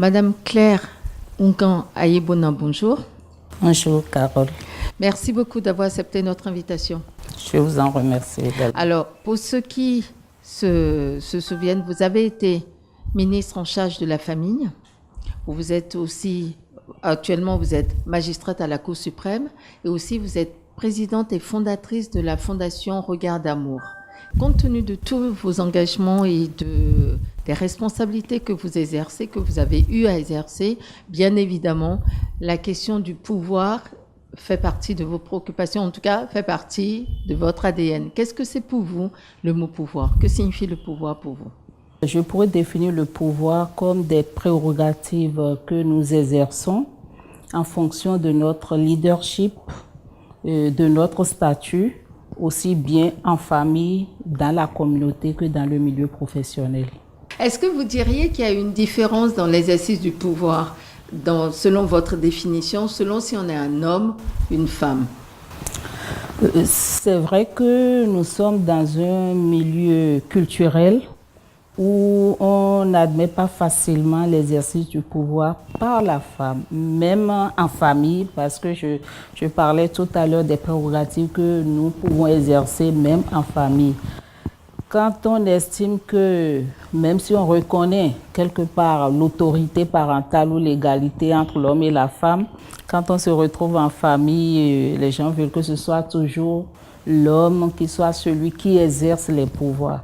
Madame Claire Onkan Ayebona, bonjour. Bonjour Carole. Merci beaucoup d'avoir accepté notre invitation. Je vous en remercie également. Alors, pour ceux qui se souviennent, vous avez été ministre en charge de la famille. Vous êtes aussi, actuellement, vous êtes magistrate à la Cour suprême et aussi vous êtes présidente et fondatrice de la Fondation Regard d'amour. Compte tenu de tous vos engagements et des responsabilités que vous exercez, que vous avez eu à exercer, bien évidemment, la question du pouvoir fait partie de vos préoccupations, en tout cas fait partie de votre ADN. Qu'est-ce que c'est pour vous le mot pouvoir? Que signifie le pouvoir pour vous? Je pourrais définir le pouvoir comme des prérogatives que nous exerçons en fonction de notre leadership, de notre statut, aussi bien en famille, dans la communauté que dans le milieu professionnel. Est-ce que vous diriez qu'il y a une différence dans l'exercice du pouvoir, selon votre définition, selon si on est un homme, une femme? C'est vrai que nous sommes dans un milieu culturel où on n'admet pas facilement l'exercice du pouvoir par la femme, même en famille, parce que je parlais tout à l'heure des prérogatives que nous pouvons exercer même en famille. Quand on estime que, même si on reconnaît quelque part l'autorité parentale ou l'égalité entre l'homme et la femme, quand on se retrouve en famille, les gens veulent que ce soit toujours l'homme qui soit celui qui exerce les pouvoirs.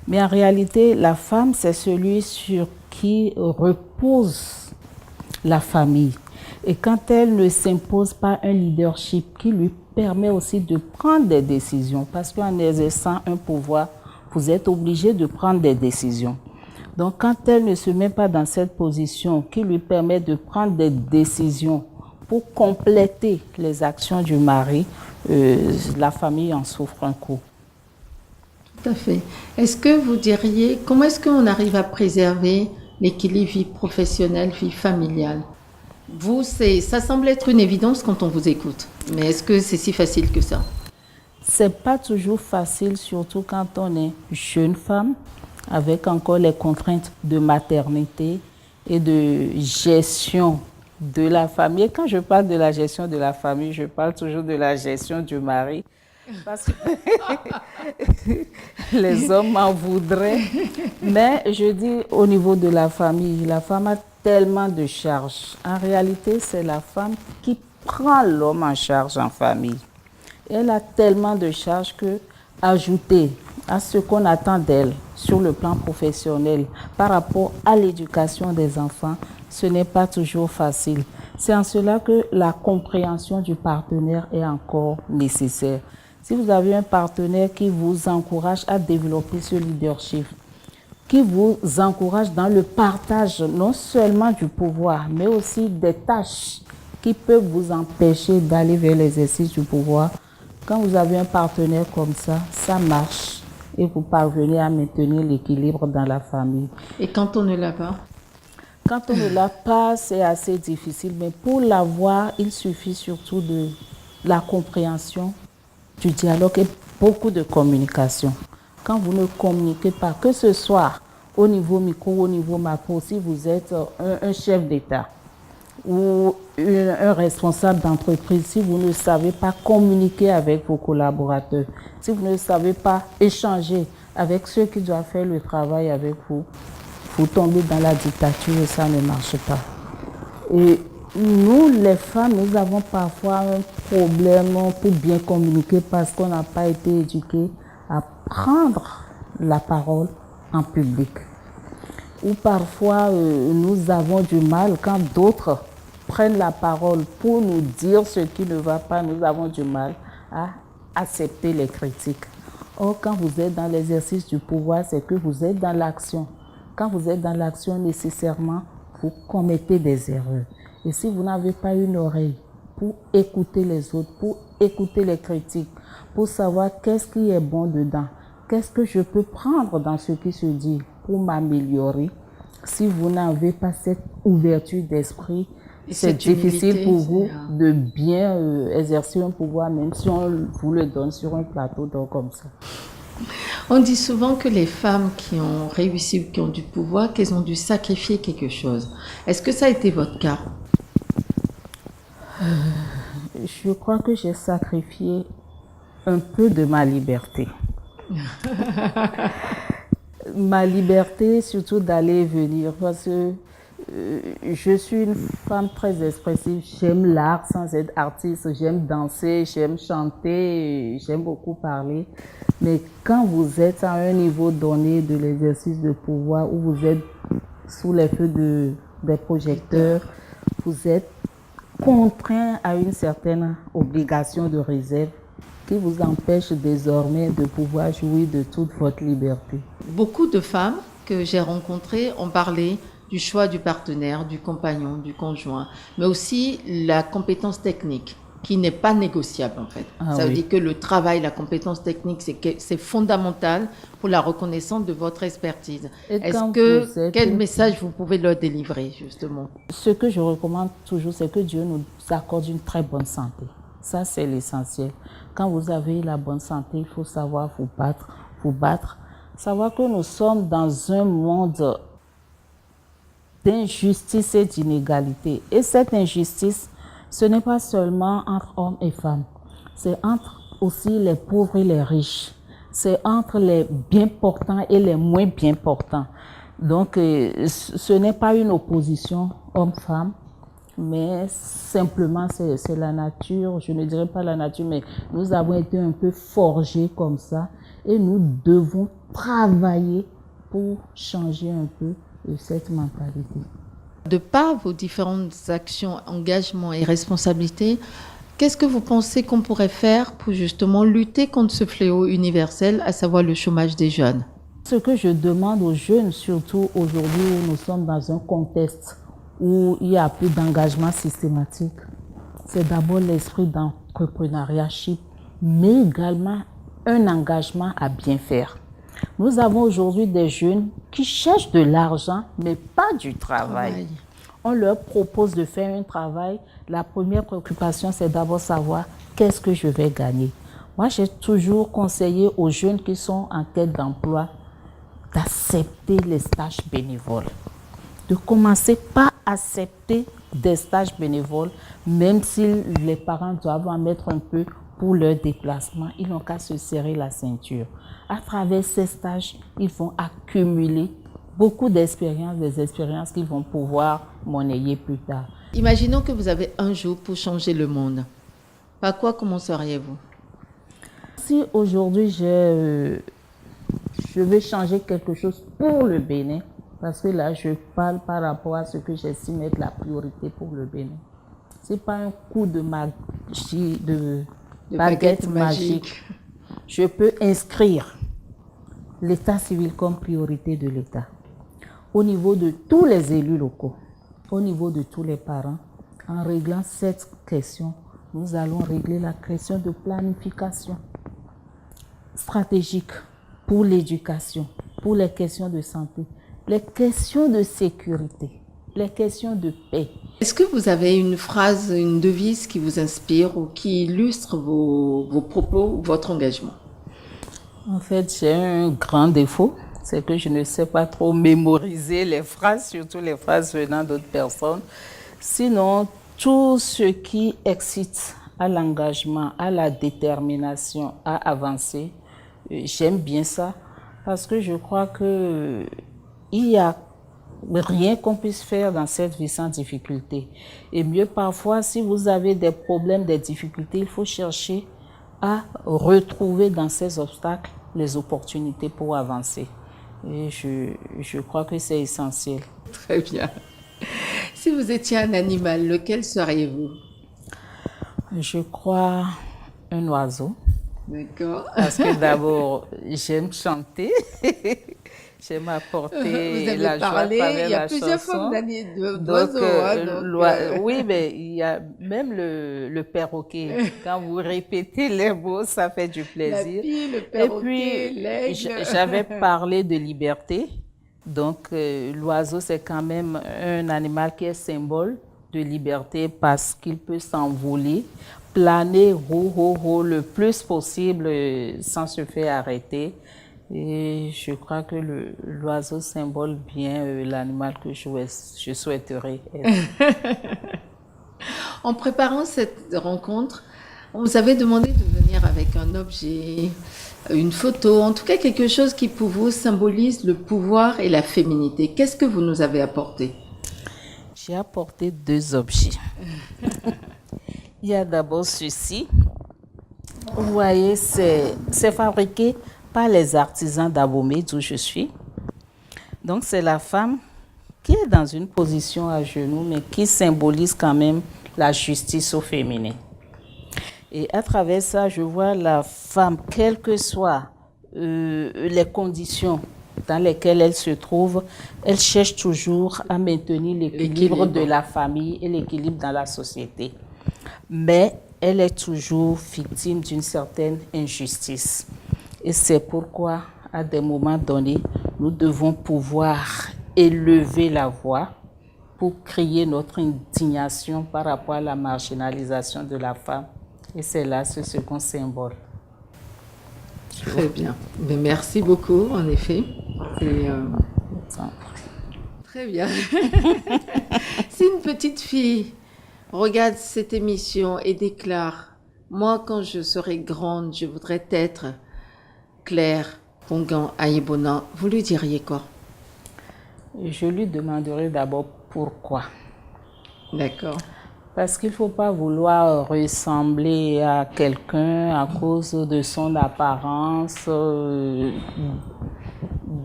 Mais en réalité, la femme, c'est celui sur qui repose la famille. Et quand elle ne s'impose pas un leadership qui lui permet aussi de prendre des décisions, parce qu'en exerçant un pouvoir, vous êtes obligé de prendre des décisions. Donc, quand elle ne se met pas dans cette position qui lui permet de prendre des décisions pour compléter les actions du mari, la famille en souffre un coup. Tout à fait. Est-ce que vous diriez, comment est-ce qu'on arrive à préserver l'équilibre vie professionnelle, vie familiale? Vous, ça semble être une évidence quand on vous écoute, mais est-ce que c'est si facile que ça? C'est pas toujours facile, surtout quand on est jeune femme, avec encore les contraintes de maternité et de gestion de la famille. Et quand je parle de la gestion de la famille, je parle toujours de la gestion du mari. Parce que les hommes m'en voudraient. Mais je dis au niveau de la famille, la femme a tellement de charges. En réalité, c'est la femme qui prend l'homme en charge en famille. Elle a tellement de charges que, ajouter à ce qu'on attend d'elle sur le plan professionnel par rapport à l'éducation des enfants, ce n'est pas toujours facile. C'est en cela que la compréhension du partenaire est encore nécessaire. Si vous avez un partenaire qui vous encourage à développer ce leadership, qui vous encourage dans le partage non seulement du pouvoir, mais aussi des tâches qui peuvent vous empêcher d'aller vers l'exercice du pouvoir, quand vous avez un partenaire comme ça marche et vous parvenez à maintenir l'équilibre dans la famille. Et quand on ne l'a pas? Quand on ne l'a pas, c'est assez difficile, mais pour l'avoir, il suffit surtout de la compréhension, du dialogue et beaucoup de communication. Quand vous ne communiquez pas, que ce soit au niveau micro ou au niveau macro, si vous êtes un chef d'État ou un responsable d'entreprise, si vous ne savez pas communiquer avec vos collaborateurs, si vous ne savez pas échanger avec ceux qui doivent faire le travail avec vous, vous tombez dans la dictature et ça ne marche pas. Et nous, les femmes, nous avons parfois un problème pour bien communiquer parce qu'on n'a pas été éduqués à prendre la parole en public. Ou parfois, nous avons du mal quand d'autres prennent la parole pour nous dire ce qui ne va pas, nous avons du mal à accepter les critiques. Or, quand vous êtes dans l'exercice du pouvoir, c'est que vous êtes dans l'action. Quand vous êtes dans l'action, nécessairement, vous commettez des erreurs. Et si vous n'avez pas une oreille pour écouter les autres, pour écouter les critiques, pour savoir qu'est-ce qui est bon dedans, qu'est-ce que je peux prendre dans ce qui se dit pour m'améliorer, si vous n'avez pas cette ouverture d'esprit, c'est difficile pour vous de bien exercer un pouvoir, même si on vous le donne sur un plateau d'or comme ça. On dit souvent que les femmes qui ont réussi ou qui ont du pouvoir, qu'elles ont dû sacrifier quelque chose. Est-ce que ça a été votre cas? Je crois que j'ai sacrifié un peu de ma liberté. Ma liberté, surtout d'aller et venir, parce que je suis une femme très expressive. J'aime l'art sans être artiste, j'aime danser, j'aime chanter, j'aime beaucoup parler. Mais quand vous êtes à un niveau donné de l'exercice de pouvoir, où vous êtes sous les feux des projecteurs, vous êtes contraint à une certaine obligation de réserve qui vous empêche désormais de pouvoir jouir de toute votre liberté. Beaucoup de femmes que j'ai rencontrées ont parlé du choix du partenaire, du compagnon, du conjoint, mais aussi la compétence technique qui n'est pas négociable en fait. Ça veut dire que le travail, la compétence technique, c'est fondamental pour la reconnaissance de votre expertise. Quel message vous pouvez leur délivrer justement? Ce que je recommande toujours, c'est que Dieu nous accorde une très bonne santé. Ça, c'est l'essentiel. Quand vous avez la bonne santé, il faut savoir vous battre, savoir que nous sommes dans un monde d'injustice et d'inégalité. Et cette injustice, ce n'est pas seulement entre hommes et femmes, c'est entre aussi les pauvres et les riches. C'est entre les bien portants et les moins bien portants. Donc, ce n'est pas une opposition homme-femme, mais simplement c'est la nature, je ne dirais pas la nature, mais nous avons été un peu forgés comme ça et nous devons travailler pour changer un peu cette mentalité. De par vos différentes actions, engagements et responsabilités, qu'est-ce que vous pensez qu'on pourrait faire pour justement lutter contre ce fléau universel, à savoir le chômage des jeunes? Ce que je demande aux jeunes, surtout aujourd'hui où nous sommes dans un contexte où il y a plus d'engagement systématique, c'est d'abord l'esprit d'entrepreneuriat, mais également un engagement à bien faire. Nous avons aujourd'hui des jeunes qui cherchent de l'argent, mais pas du travail. On leur propose de faire un travail. La première préoccupation, c'est d'abord savoir qu'est-ce que je vais gagner. Moi, j'ai toujours conseillé aux jeunes qui sont en quête d'emploi d'accepter les stages bénévoles. De commencer par accepter des stages bénévoles, même si les parents doivent en mettre un peu pour leur déplacement, ils n'ont qu'à se serrer la ceinture. À travers ces stages, ils vont accumuler beaucoup d'expériences, des expériences qu'ils vont pouvoir monnayer plus tard. Imaginons que vous avez un jour pour changer le monde. Par quoi commenceriez-vous? Si aujourd'hui je vais changer quelque chose pour le Bénin, parce que là je parle par rapport à ce que j'estime être la priorité pour le Bénin. Ce n'est pas un coup de magie, de baguette magique. Je peux inscrire l'état civil comme priorité de l'État. Au niveau de tous les élus locaux, au niveau de tous les parents, en réglant cette question, nous allons régler la question de planification stratégique pour l'éducation, pour les questions de santé, les questions de sécurité, les questions de paix. Est-ce que vous avez une phrase, une devise qui vous inspire ou qui illustre vos propos ou votre engagement? En fait, j'ai un grand défaut, c'est que je ne sais pas trop mémoriser les phrases, surtout les phrases venant d'autres personnes. Sinon, tout ce qui excite à l'engagement, à la détermination, à avancer, j'aime bien ça parce que je crois que il y a rien qu'on puisse faire dans cette vie sans difficulté. Et mieux parfois, si vous avez des problèmes, des difficultés, il faut chercher à retrouver dans ces obstacles les opportunités pour avancer. Et je crois que c'est essentiel. Très bien. Si vous étiez un animal, lequel seriez-vous? Je crois un oiseau. D'accord. Parce que d'abord, j'aime chanter. J'aime apporter la joie à travers la chanson. Il y a plusieurs formes d'oiseaux. Oui, mais il y a même le perroquet. Quand vous répétez les mots, ça fait du plaisir. La pie, le perroquet, l'aigle. J'avais parlé de liberté. Donc, l'oiseau, c'est quand même un animal qui est symbole de liberté parce qu'il peut s'envoler, planer le plus possible sans se faire arrêter. Et je crois que l'oiseau symbole bien l'animal que je souhaiterais être. En préparant cette rencontre, on vous avait demandé de venir avec un objet, une photo, en tout cas quelque chose qui pour vous symbolise le pouvoir et la féminité. Qu'est-ce que vous nous avez apporté? J'ai apporté 2 objets. Il y a d'abord ceci. Vous voyez, c'est fabriqué par les artisans d'Abomey, d'où je suis. Donc, c'est la femme qui est dans une position à genoux, mais qui symbolise quand même la justice au féminin. Et à travers ça, je vois la femme, quelles que soient les conditions dans lesquelles elle se trouve, elle cherche toujours à maintenir l'équilibre de la famille et l'équilibre dans la société. Mais elle est toujours victime d'une certaine injustice. Et c'est pourquoi, à des moments donnés, nous devons pouvoir élever la voix pour crier notre indignation par rapport à la marginalisation de la femme. Et c'est là ce second symbole. Très bien. Mais merci beaucoup, en effet. Très bien. Si une petite fille regarde cette émission et déclare « Moi, quand je serai grande, je voudrais être Claire Pongan Ayebona », vous lui diriez quoi? Je lui demanderai d'abord pourquoi. D'accord. Parce qu'il ne faut pas vouloir ressembler à quelqu'un à cause de son apparence,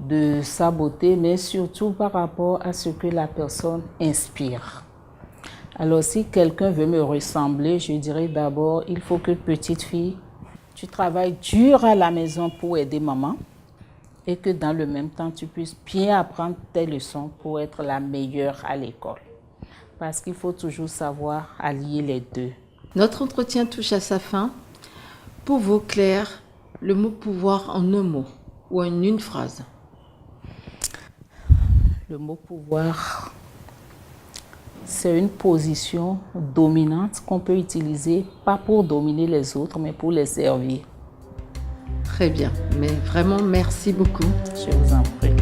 de sa beauté, mais surtout par rapport à ce que la personne inspire. Alors si quelqu'un veut me ressembler, je dirais d'abord, il faut que petite fille, tu travailles dur à la maison pour aider maman et que dans le même temps, tu puisses bien apprendre tes leçons pour être la meilleure à l'école. Parce qu'il faut toujours savoir allier les deux. Notre entretien touche à sa fin. Pour vous, Claire, le mot pouvoir en un mot ou en une phrase? Le mot pouvoir, c'est une position dominante qu'on peut utiliser, pas pour dominer les autres, mais pour les servir. Très bien, mais vraiment merci beaucoup. Je vous en prie.